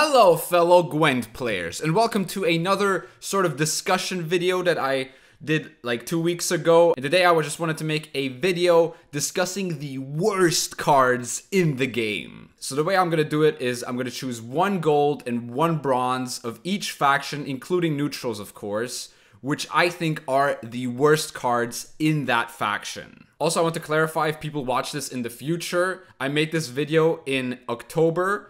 Hello fellow Gwent players, and welcome to another sort of discussion video that I did like 2 weeks ago. And today I just wanted to make a video discussing the worst cards in the game. So the way I'm gonna do it is I'm gonna choose 1 gold and 1 bronze of each faction, including neutrals of course, which I think are the worst cards in that faction. Also, I want to clarify, if people watch this in the future, I made this video in October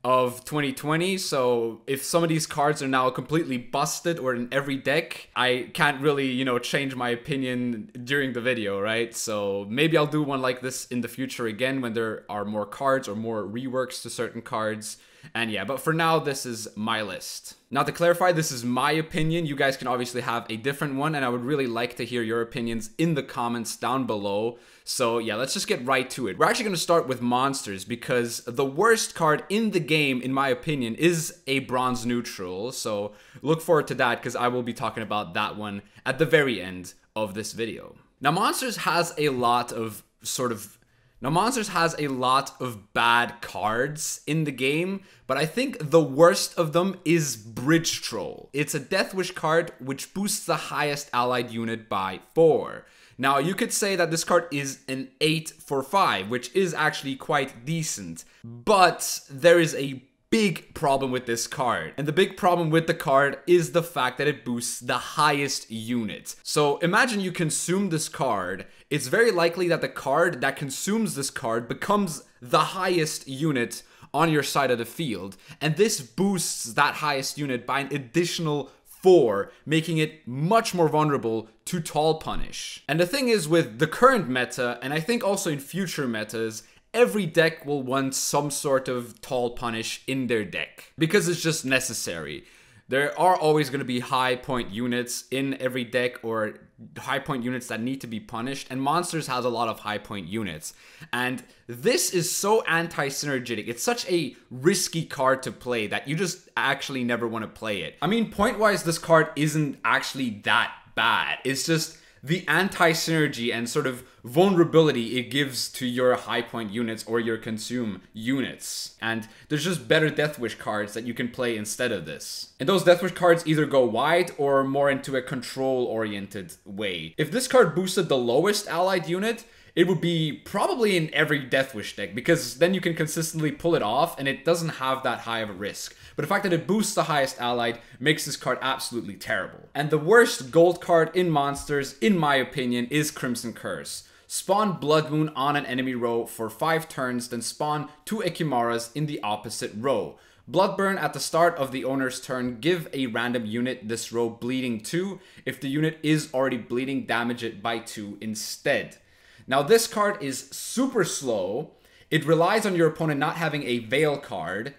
of 2020, so if some of these cards are now completely busted or in every deck, I can't really, change my opinion during the video, right? So maybe I'll do one like this in the future again when there are more cards or more reworks to certain cards. And yeah, but for now, this is my list. Now to clarify, this is my opinion. You guys can obviously have a different one, and I would really like to hear your opinions in the comments down below. So yeah, let's just get right to it. We're actually going to start with monsters because the worst card in the game, in my opinion, is a bronze neutral. So look forward to that because I will be talking about that one at the very end of this video. Now monsters has a lot of bad cards in the game, but I think the worst of them is Bridge Troll. It's a Death Wish card which boosts the highest allied unit by 4. Now you could say that this card is an 8 for 5, which is actually quite decent, but there is a big problem with this card. And the big problem with the card is the fact that it boosts the highest unit. So imagine you consume this card. It's very likely that the card that consumes this card becomes the highest unit on your side of the field. And this boosts that highest unit by an additional 4, making it much more vulnerable to tall punish. And the thing is, with the current meta, and I think also in future metas, every deck will want some sort of tall punish in their deck because it's just necessary. There are always going to be high point units in every deck, or high point units that need to be punished, and monsters has a lot of high point units. And this is so anti-synergetic. It's such a risky card to play that you just actually never want to play it. I mean, point-wise, this card isn't actually that bad. It's just the anti-synergy and sort of vulnerability it gives to your high point units or your consume units. And there's just better Death Wish cards that you can play instead of this. And those Death Wish cards either go wide or more into a control-oriented way. If this card boosted the lowest allied unit, it would be probably in every Death Wish deck, because then you can consistently pull it off and it doesn't have that high of a risk. But the fact that it boosts the highest allied makes this card absolutely terrible. And the worst gold card in monsters, in my opinion, is Crimson Curse. Spawn Blood Moon on an enemy row for 5 turns, then spawn 2 Ekimaras in the opposite row. Bloodburn at the start of the owner's turn, give a random unit this row bleeding 2. If the unit is already bleeding, damage it by 2 instead. Now this card is super slow. It relies on your opponent not having a Veil card,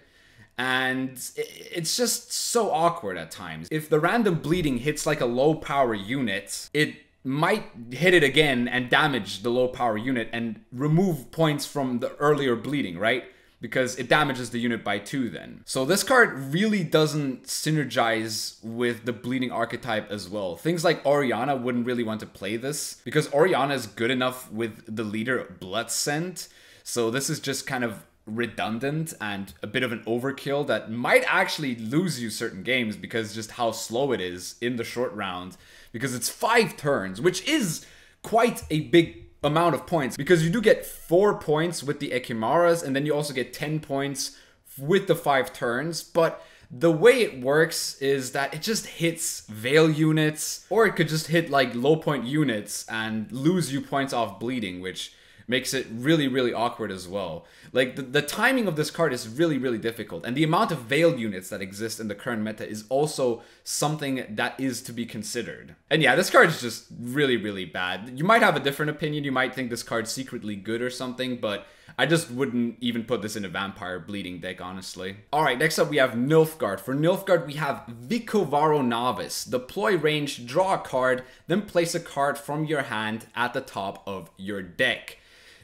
and it's just so awkward at times. If the random bleeding hits like a low power unit, it might hit it again and damage the low power unit and remove points from the earlier bleeding, right? Because it damages the unit by 2 then. So this card really doesn't synergize with the bleeding archetype as well. Things like Orianna wouldn't really want to play this because Orianna is good enough with the leader Blood Scent. So this is just kind of redundant and a bit of an overkill that might actually lose you certain games because just how slow it is in the short round, because it's 5 turns, which is quite a big amount of points, because you do get 4 points with the Ekimaras and then you also get 10 points with the 5 turns. But the way it works is that it just hits Veil units, or it could just hit like low point units and lose you points off bleeding, which makes it really, really awkward as well. Like, the timing of this card is really, really difficult. And the amount of Veil units that exist in the current meta is also something that is to be considered. And yeah, this card is just really, really bad. You might have a different opinion. You might think this card's secretly good or something, but I just wouldn't even put this in a Vampire Bleeding deck, honestly. Alright, next up we have Nilfgaard. For Nilfgaard, we have Vicovaro Novice. Deploy range, draw a card, then place a card from your hand at the top of your deck.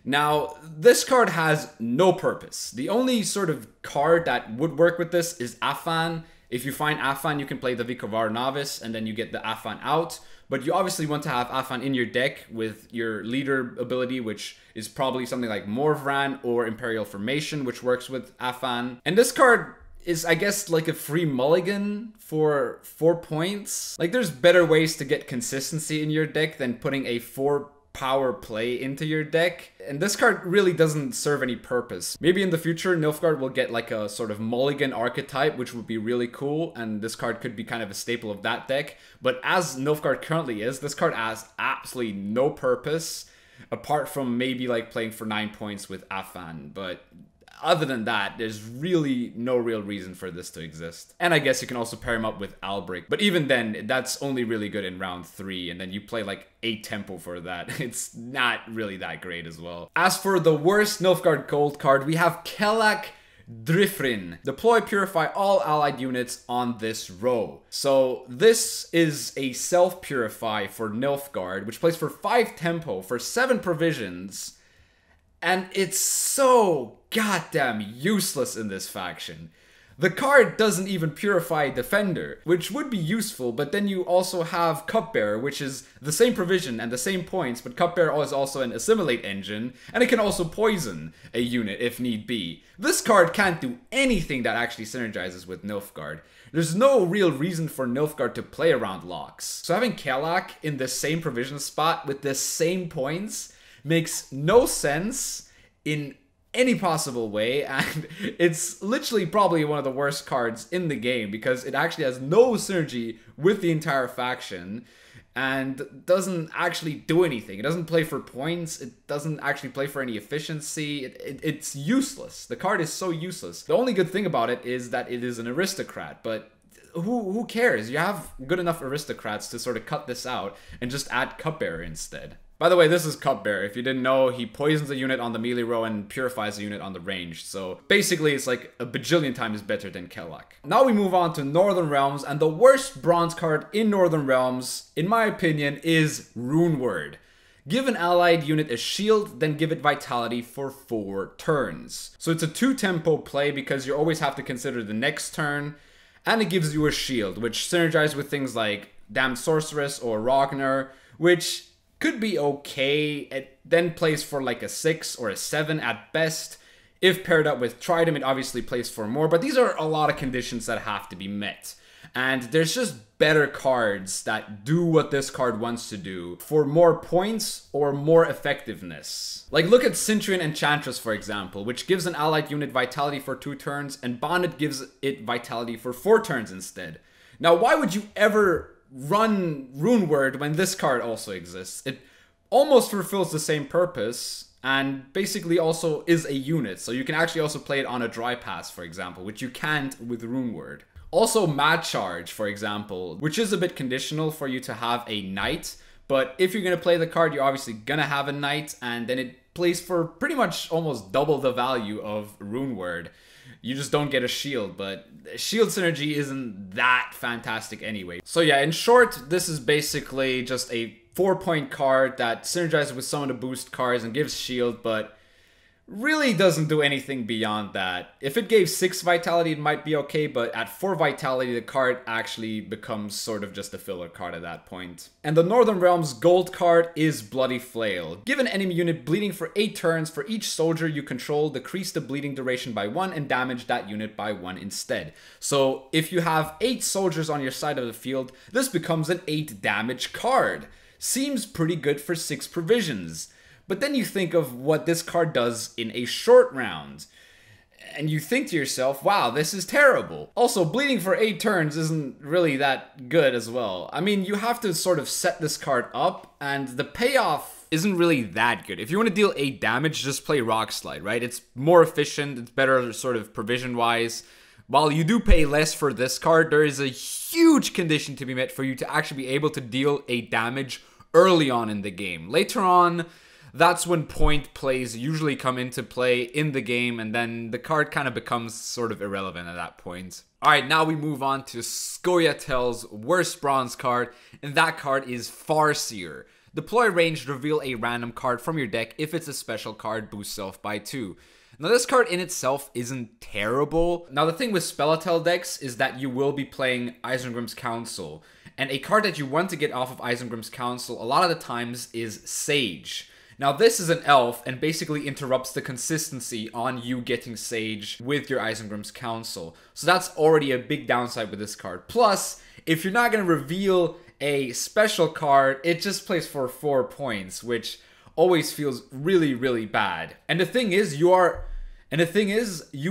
Now, this card has no purpose. The only sort of card that would work with this is Afan. If you find Afan, you can play the Vicovaro Novice, and then you get the Afan out. But you obviously want to have Afan in your deck with your leader ability, which is probably something like Morvran or Imperial Formation, which works with Afan. And this card is, I guess, like a free mulligan for 4 points. Like, there's better ways to get consistency in your deck than putting a 4 power play into your deck, and this card really doesn't serve any purpose. Maybe in the future Nilfgaard will get like a sort of mulligan archetype, which would be really cool, and this card could be kind of a staple of that deck, but as Nilfgaard currently is, this card has absolutely no purpose apart from maybe like playing for 9 points with Afan, but other than that, there's really no real reason for this to exist. And I guess you can also pair him up with Albric, but even then, that's only really good in round 3, and then you play like 8 tempo for that. It's not really that great as well. As for the worst Nilfgaard gold card, we have Kellak Drifrin. Deploy Purify all allied units on this row. So this is a self-purify for Nilfgaard, which plays for 5 tempo for 7 provisions, and it's so goddamn useless in this faction. The card doesn't even purify Defender, which would be useful, but then you also have Cupbearer, which is the same provision and the same points, but Cupbearer is also an Assimilate engine, and it can also poison a unit if need be. This card can't do anything that actually synergizes with Nilfgaard. There's no real reason for Nilfgaard to play around locks. So having Kellak in the same provision spot with the same points makes no sense in any possible way, and it's literally probably one of the worst cards in the game because it actually has no synergy with the entire faction and doesn't actually do anything. It doesn't play for points, it doesn't actually play for any efficiency, it's useless. The card is so useless. The only good thing about it is that it is an aristocrat, but who cares? You have good enough aristocrats to sort of cut this out and just add Cupbearer instead. By the way, this is Cupbearer. If you didn't know, he poisons a unit on the melee row and purifies a unit on the range. So basically, it's like a bajillion times better than Kellak. Now we move on to Northern Realms, and the worst bronze card in Northern Realms, in my opinion, is RUNEWORD. Give an allied unit a shield, then give it vitality for 4 turns. So it's a 2 tempo play because you always have to consider the next turn, and it gives you a shield, which synergizes with things like Damned Sorceress or Ragnar, which could be okay. It then plays for like a 6 or a 7 at best. If paired up with Trident, it obviously plays for more, but these are a lot of conditions that have to be met. And there's just better cards that do what this card wants to do for more points or more effectiveness. Like look at CINTRIAN Enchantress, for example, which gives an allied unit vitality for 2 turns, and Bonded gives it vitality for 4 turns instead. Now, why would you ever run RUNEWORD when this card also exists? It almost fulfills the same purpose and basically also is a unit, so you can actually also play it on a dry pass, for example, which you can't with RUNEWORD. Also Mad Charge, for example, which is a bit conditional for you to have a knight, but if you're going to play the card, you're obviously going to have a knight, and then it plays for pretty much almost double the value of RUNEWORD. You just don't get a shield, but shield synergy isn't that fantastic anyway. So yeah, in short, this is basically just a 4-point card that synergizes with some of the boost cards and gives shield, but really doesn't do anything beyond that. If it gave 6 vitality, it might be okay, but at 4 vitality, the card actually becomes sort of just a filler card at that point. And the Northern Realms gold card is Bloody Flail. Give an enemy unit bleeding for 8 turns. For each soldier you control, decrease the bleeding duration by 1 and damage that unit by 1 instead. So if you have 8 soldiers on your side of the field, this becomes an 8 damage card. Seems pretty good for 6 provisions. But then you think of what this card does in a short round, and you think to yourself, wow, this is terrible. Also, bleeding for 8 turns isn't really that good as well. I mean, you have to sort of set this card up, and the payoff isn't really that good. If you want to deal 8 damage, just play Rock Slide, right? It's more efficient, it's better sort of provision-wise. While you do pay less for this card, there is a huge condition to be met for you to actually be able to deal 8 damage early on in the game. Later on, that's when point plays usually come into play in the game, and then the card kind of becomes sort of irrelevant at that point. Alright, now we move on to Scoia'tael's worst bronze card, and that card is Farseer. Deploy ranged, reveal a random card from your deck. If it's a special card, boost self by 2. Now this card in itself isn't terrible. Now the thing with Scoia'tael decks is that you will be playing Isengrim's Council, and a card that you want to get off of Isengrim's Council a lot of the times is Sage. Now this is an elf and basically interrupts the consistency on you getting Sage with your Isengrim's Council. So that's already a big downside with this card. Plus, if you're not going to reveal a special card, it just plays for 4 points, which always feels really, really bad. And the thing is, you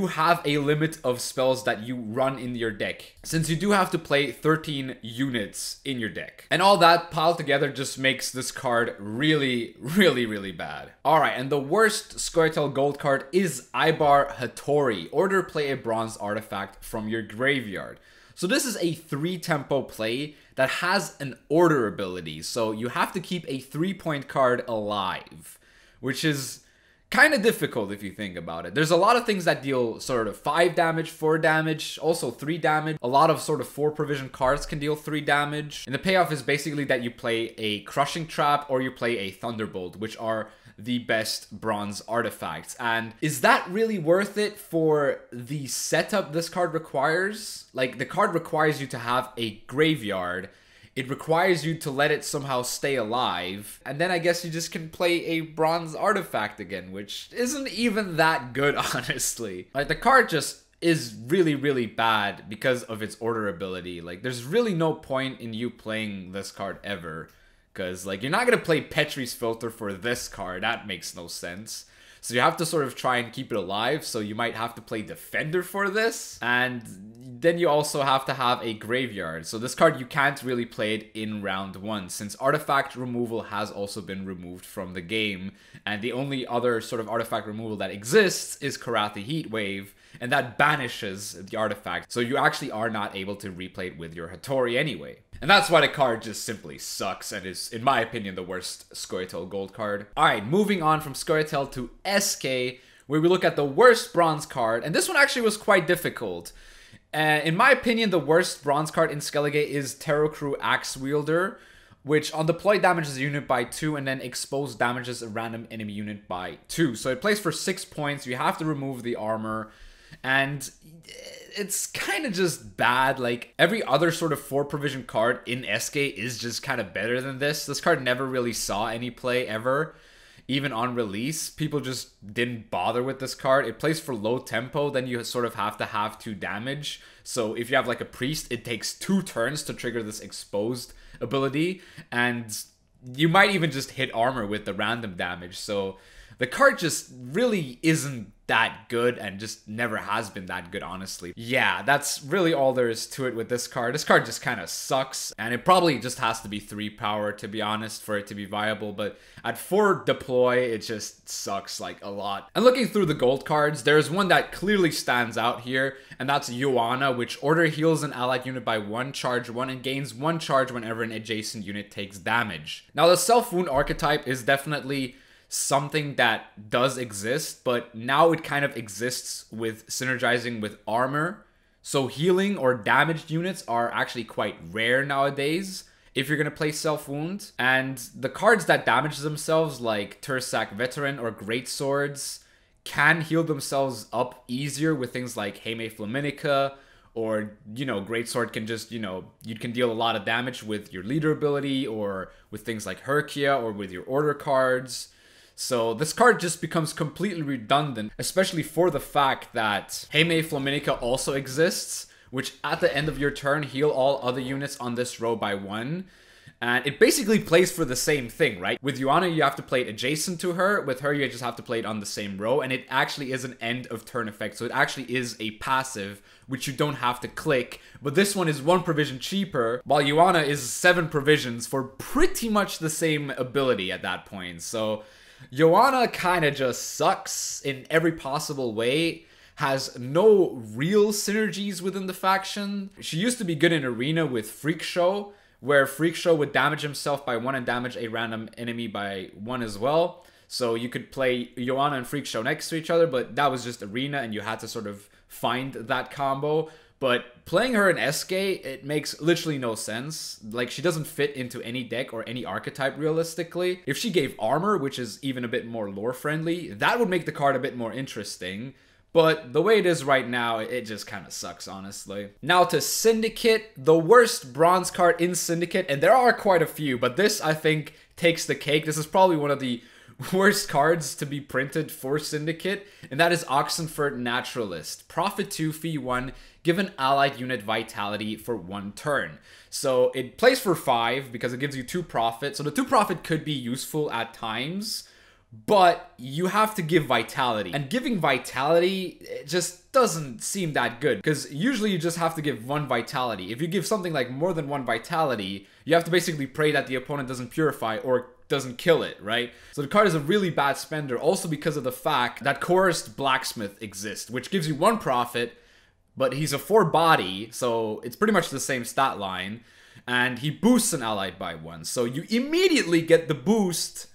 have a limit of spells that you run in your deck, since you do have to play 13 units in your deck. And all that piled together just makes this card really, really, really bad. Alright, and the worst Scoia'tael gold card is EIBHEAR Hattori. Order play a bronze artifact from your graveyard. So this is a 3-tempo play that has an order ability, so you have to keep a 3-point card alive, which is kind of difficult if you think about it. There's a lot of things that deal sort of 5 damage, 4 damage, also 3 damage. A lot of sort of 4 provision cards can deal 3 damage. And the payoff is basically that you play a Crushing Trap or you play a Thunderbolt, which are the best bronze artifacts. And is that really worth it for the setup this card requires? Like, the card requires you to have a graveyard. It requires you to let it somehow stay alive, and then I guess you just can play a bronze artifact again, which isn't even that good, honestly. Like, the card just is really, really bad because of its order ability. Like, there's really no point in you playing this card ever, because, like, you're not gonna play Petri's Filter for this card. That makes no sense. So you have to sort of try and keep it alive, so you might have to play Defender for this. And then you also have to have a graveyard. So this card, you can't really play it in round 1, since artifact removal has also been removed from the game. And the only other sort of artifact removal that exists is Karathi Heatwave, and that banishes the artifact. So you actually are not able to replay it with your Hattori anyway. And that's why the card just simply sucks and is, in my opinion, the worst Scoia'tael gold card. Alright, moving on from Scoia'tael to SK, where we look at the worst bronze card. And this one actually was quite difficult. In my opinion, the worst bronze card in Skellige is Terror Crew Axe Wielder, which on deploy damages a unit by 2 and then expose damages a random enemy unit by 2. So it plays for 6 points. You have to remove the armor. And it's kind of just bad. Like, every other sort of 4 provision card in SK is just kind of better than this. This card never really saw any play ever. Even on release, people just didn't bother with this card. It plays for low tempo, then you sort of have to have 2 damage. So if you have like a priest, it takes 2 turns to trigger this exposed ability. And you might even just hit armor with the random damage. So the card just really isn't that good and just never has been that good, honestly. Yeah, that's really all there is to it with this card. This card just kind of sucks, and it probably just has to be 3 power, to be honest, for it to be viable. But at 4 deploy, it just sucks like a lot. And looking through the gold cards, there's one that clearly stands out here, and that's Joanna, which order heals an allied unit by 1, charge 1, and gains 1 charge whenever an adjacent unit takes damage. Now, the self-wound archetype is definitely something that does exist, but now it kind of exists with synergizing with armor. So healing or damaged units are actually quite rare nowadays if you're going to play self-wound. And the cards that damage themselves, like Tursak Veteran or Great Swords, can heal themselves up easier with things like Heme Flaminica, or, you know, Greatsword can just, you know, you can deal a lot of damage with your leader ability, or with things like Herkia, or with your order cards. So this card just becomes completely redundant, especially for the fact that Heme Flaminica also exists, which at the end of your turn heal all other units on this row by 1. And it basically plays for the same thing, right? With Joanna, you have to play it adjacent to her. With her, you just have to play it on the same row. And it actually is an end of turn effect. So it actually is a passive, which you don't have to click. But this one is 1 provision cheaper, while Joanna is 7 provisions for pretty much the same ability at that point. So Joanna kind of just sucks in every possible way, has no real synergies within the faction. She used to be good in Arena with Freak Show, where Freak Show would damage himself by 1 and damage a random enemy by 1 as well. So you could play Joanna and Freak Show next to each other, but that was just Arena and you had to sort of find that combo. But playing her in SK, it makes literally no sense. Like, she doesn't fit into any deck or any archetype realistically. If she gave armor, which is even a bit more lore friendly, that would make the card a bit more interesting. But the way it is right now, it just kind of sucks, honestly. Now to Syndicate, the worst bronze card in Syndicate, and there are quite a few, but this, I think, takes the cake. This is probably one of the worst cards to be printed for Syndicate, and that is OKENFURT Naturalist. Profit 2, fee 1, give an allied unit vitality for 1 turn. So it plays for 5 because it gives you 2 profit. So the 2 profit could be useful at times, but you have to give vitality. And giving vitality, it just doesn't seem that good, because usually you just have to give 1 vitality. If you give something like more than 1 vitality, you have to basically pray that the opponent doesn't purify or doesn't kill it, right? So the card is a really bad spender, also because of the fact that Coerced Blacksmith exists, which gives you 1 profit, but he's a 4 body, so it's pretty much the same stat line, and he boosts an allied by 1. So you immediately get the boost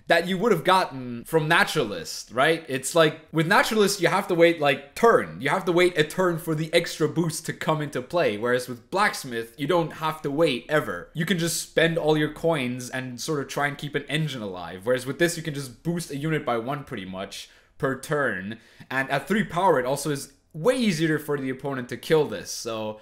that you would have gotten from Naturalist, right? It's like, with Naturalist, you have to wait like turn. You have to wait a turn for the extra boost to come into play, whereas with Blacksmith, you don't have to wait ever. You can just spend all your coins and sort of try and keep an engine alive, whereas with this, you can just boost a unit by 1 pretty much per turn, and at 3 power, it also is way easier for the opponent to kill this, so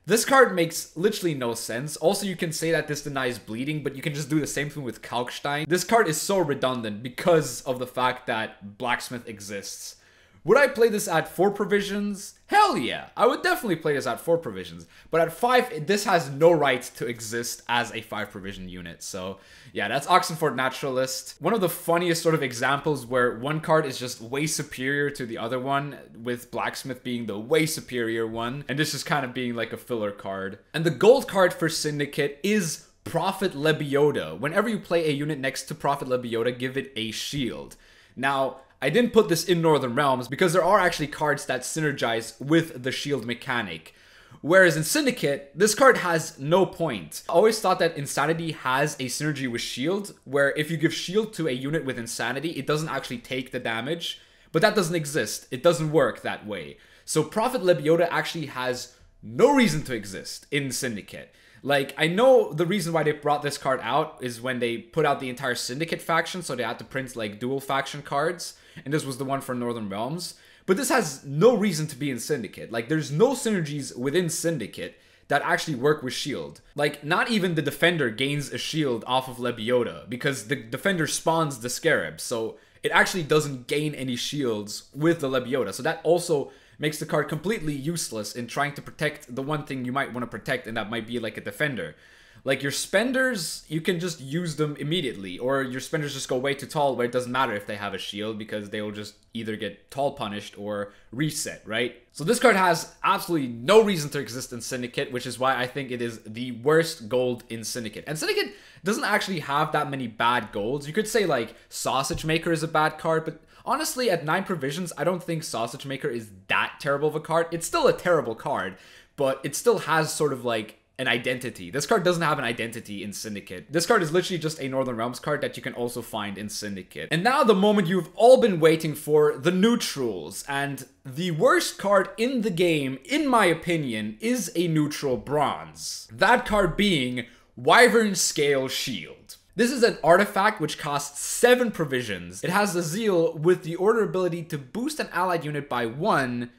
this card makes literally no sense. Also, you can say that this denies bleeding, but you can just do the same thing with Kalkstein. This card is so redundant because of the fact that Blacksmith exists. Would I play this at 4 provisions? Hell yeah! I would definitely play this at 4 provisions. But at 5, this has no right to exist as a 5 provision unit. So yeah, that's OKENFURT Naturalist. One of the funniest sort of examples where one card is just way superior to the other one, with Blacksmith being the way superior one, and this is kind of being like a filler card. And the gold card for Syndicate is Prophet LEBIODA. Whenever you play a unit next to Prophet LEBIODA, give it a shield. Now, I didn't put this in Northern Realms because there are actually cards that synergize with the shield mechanic. Whereas in Syndicate, this card has no point. I always thought that Insanity has a synergy with shield, where if you give shield to a unit with Insanity, it doesn't actually take the damage. But that doesn't exist. It doesn't work that way. So Prophet LEBIODA actually has no reason to exist in Syndicate. Like, I know the reason why they brought this card out is when they put out the entire Syndicate faction, so they had to print, like, dual faction cards, and this was the one for Northern Realms. But this has no reason to be in Syndicate. Like, there's no synergies within Syndicate that actually work with shield. Like, not even the Defender gains a shield off of LEBIODA, because the Defender spawns the Scarab, so it actually doesn't gain any shields with the LEBIODA. So that also makes the card completely useless in trying to protect the one thing you might want to protect, and that might be like a Defender. Like, your spenders, you can just use them immediately, or your spenders just go way too tall where it doesn't matter if they have a shield because they will just either get tall punished or reset, right? So this card has absolutely no reason to exist in Syndicate, which is why I think it is the worst gold in Syndicate. And Syndicate doesn't actually have that many bad golds. You could say, like, Sausage Maker is a bad card, but honestly, at 9 provisions, I don't think Sausage Maker is that terrible of a card. It's still a terrible card, but it still has sort of like an identity. This card doesn't have an identity in Syndicate. This card is literally just a Northern Realms card that you can also find in Syndicate. And now the moment you've all been waiting for, the neutrals. And the worst card in the game, in my opinion, is a neutral bronze. That card being Wyvern Scale Shield. This is an artifact which costs 7 provisions. It has the Zeal with the order ability to boost an allied unit by 1,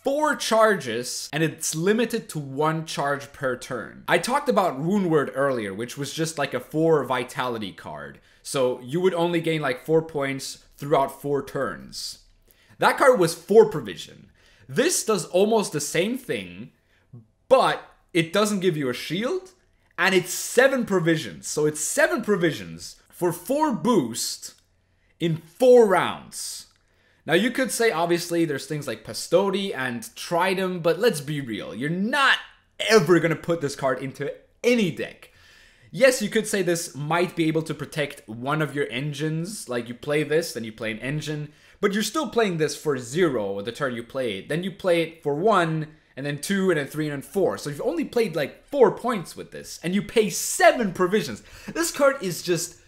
4 charges, and it's limited to 1 charge per turn. I talked about RUNEWORD earlier, which was just like a 4 vitality card. So you would only gain like 4 points throughout 4 turns. That card was 4 provision. This does almost the same thing, but it doesn't give you a shield, and it's 7 provisions. So it's 7 provisions for 4 boost in 4 rounds. Now, you could say, obviously, there's things like Pastodi and Tridem, but let's be real. You're not ever going to put this card into any deck. Yes, you could say this might be able to protect one of your engines. Like, you play this, then you play an engine, but you're still playing this for 0 the turn you play it. Then you play it for 1, and then 2, and then 3, and then 4. So you've only played like 4 points with this, and you pay 7 provisions. This card is just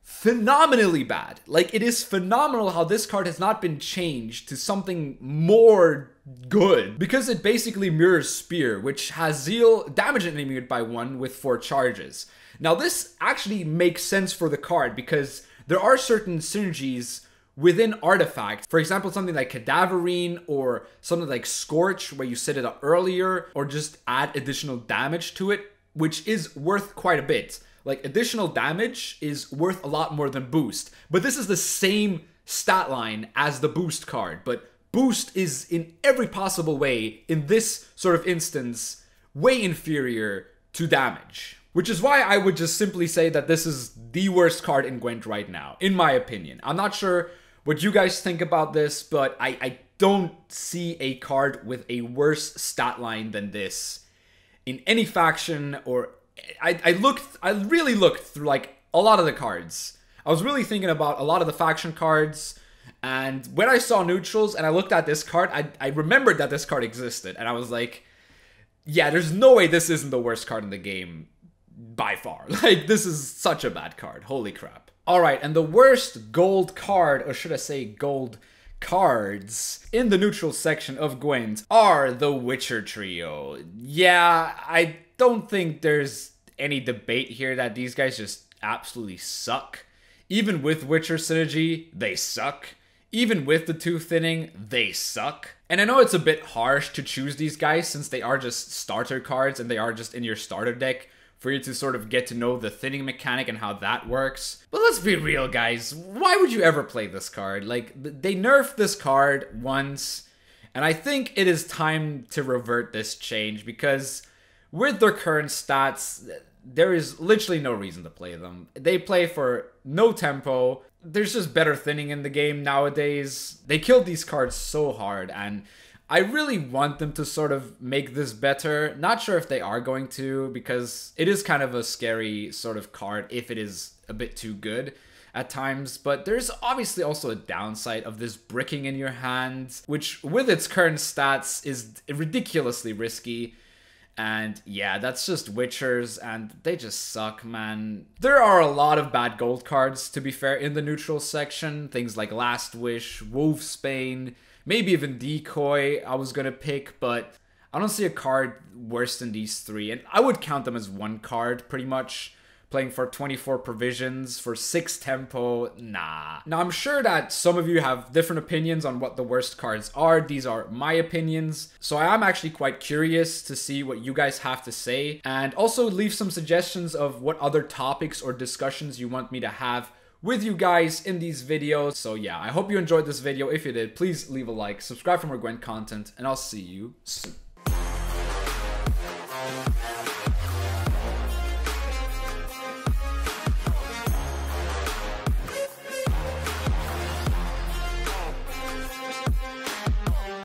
phenomenally bad. Like, it is phenomenal how this card has not been changed to something more good, because it basically mirrors Spear, which has Zeal, damage an enemy unit by 1 with 4 charges. Now, this actually makes sense for the card because there are certain synergies within artifacts. For example, something like Cadaverine or something like Scorch, where you set it up earlier or just add additional damage to it, which is worth quite a bit. like additional damage is worth a lot more than boost. But this is the same stat line as the boost card, but boost is in every possible way, in this sort of instance, way inferior to damage. Which is why I would just simply say that this is the worst card in Gwent right now, in my opinion. I'm not sure what you guys think about this, but I don't see a card with a worse stat line than this in any faction. Or I really looked through like a lot of the cards. I was really thinking about a lot of the faction cards, and when I saw neutrals and I looked at this card, I remembered that this card existed, and I was like, yeah, there's no way this isn't the worst card in the game by far. Like, this is such a bad card. Holy crap. Alright, and the worst gold card, or should I say gold cards, in the neutral section of Gwent are the Witcher trio. Yeah, I don't think there's any debate here that these guys just absolutely suck. Even with Witcher synergy, they suck. Even with the 2 thinning, they suck. And I know it's a bit harsh to choose these guys since they are just starter cards and they are just in your starter deck for you to sort of get to know the thinning mechanic and how that works. But let's be real, guys. Why would you ever play this card? Like, they nerfed this card once, and I think it is time to revert this change because with their current stats, there is literally no reason to play them. They play for no tempo. There's just better thinning in the game nowadays. They killed these cards so hard, and I really want them to sort of make this better. Not sure if they are going to, because it is kind of a scary sort of card if it is a bit too good at times. But there's obviously also a downside of this bricking in your hand, which with its current stats is ridiculously risky. And yeah, that's just Witchers, and they just suck, man. There are a lot of bad gold cards, to be fair, in the neutral section. Things like Last Wish, Wolfsbane, maybe even Decoy I was gonna pick, but I don't see a card worse than these 3. And I would count them as one card, pretty much. Playing for 24 provisions, for 6 tempo, nah. Now, I'm sure that some of you have different opinions on what the worst cards are. These are my opinions. So I am actually quite curious to see what you guys have to say. And also leave some suggestions of what other topics or discussions you want me to have with you guys in these videos. So yeah, I hope you enjoyed this video. If you did, please leave a like, subscribe for more Gwent content, and I'll see you soon.